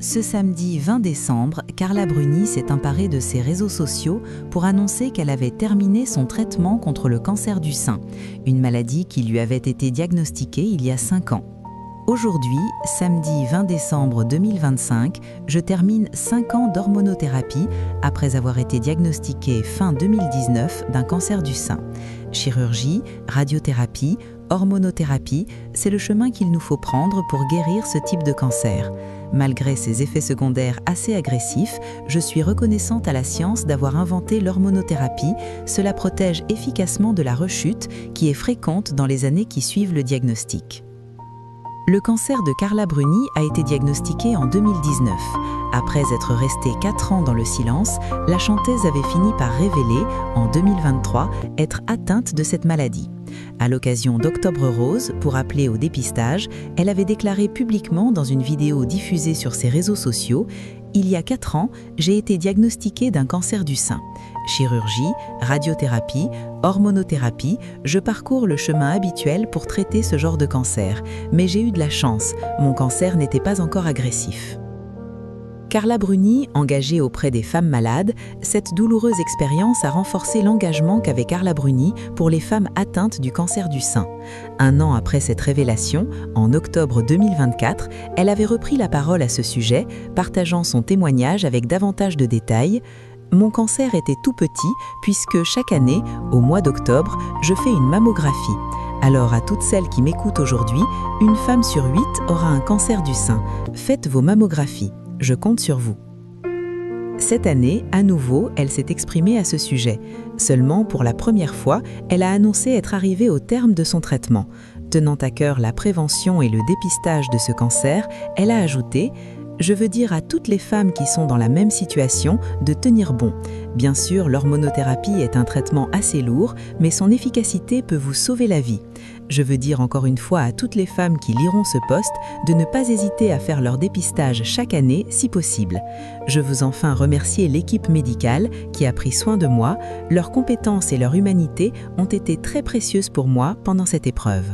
Ce samedi 20 décembre, Carla Bruni s'est emparée de ses réseaux sociaux pour annoncer qu'elle avait terminé son traitement contre le cancer du sein, une maladie qui lui avait été diagnostiquée il y a 5 ans. Aujourd'hui, samedi 20 décembre 2025, je termine 5 ans d'hormonothérapie après avoir été diagnostiquée fin 2019 d'un cancer du sein. Chirurgie, radiothérapie, hormonothérapie, c'est le chemin qu'il nous faut prendre pour guérir ce type de cancer. Malgré ses effets secondaires assez agressifs, je suis reconnaissante à la science d'avoir inventé l'hormonothérapie. Cela protège efficacement de la rechute qui est fréquente dans les années qui suivent le diagnostic. Le cancer de Carla Bruni a été diagnostiqué en 2019. Après être restée 4 ans dans le silence, la chanteuse avait fini par révéler, en 2023, être atteinte de cette maladie. À l'occasion d'Octobre Rose, pour appeler au dépistage, elle avait déclaré publiquement dans une vidéo diffusée sur ses réseaux sociaux « Il y a 4 ans, j'ai été diagnostiquée d'un cancer du sein. Chirurgie, radiothérapie, hormonothérapie, je parcours le chemin habituel pour traiter ce genre de cancer. Mais j'ai eu de la chance, mon cancer n'était pas encore agressif. » Carla Bruni, engagée auprès des femmes malades, cette douloureuse expérience a renforcé l'engagement qu'avait Carla Bruni pour les femmes atteintes du cancer du sein. 1 an après cette révélation, en octobre 2024, elle avait repris la parole à ce sujet, partageant son témoignage avec davantage de détails. « Mon cancer était tout petit puisque chaque année, au mois d'octobre, je fais une mammographie. Alors à toutes celles qui m'écoutent aujourd'hui, une femme sur 8 aura un cancer du sein. Faites vos mammographies. Je compte sur vous. » Cette année, à nouveau, elle s'est exprimée à ce sujet. Seulement, pour la première fois, elle a annoncé être arrivée au terme de son traitement. Tenant à cœur la prévention et le dépistage de ce cancer, elle a ajouté « Je veux dire à toutes les femmes qui sont dans la même situation de tenir bon. Bien sûr, l'hormonothérapie est un traitement assez lourd, mais son efficacité peut vous sauver la vie. Je veux dire encore une fois à toutes les femmes qui liront ce post de ne pas hésiter à faire leur dépistage chaque année si possible. Je veux enfin remercier l'équipe médicale qui a pris soin de moi. Leurs compétences et leur humanité ont été très précieuses pour moi pendant cette épreuve. »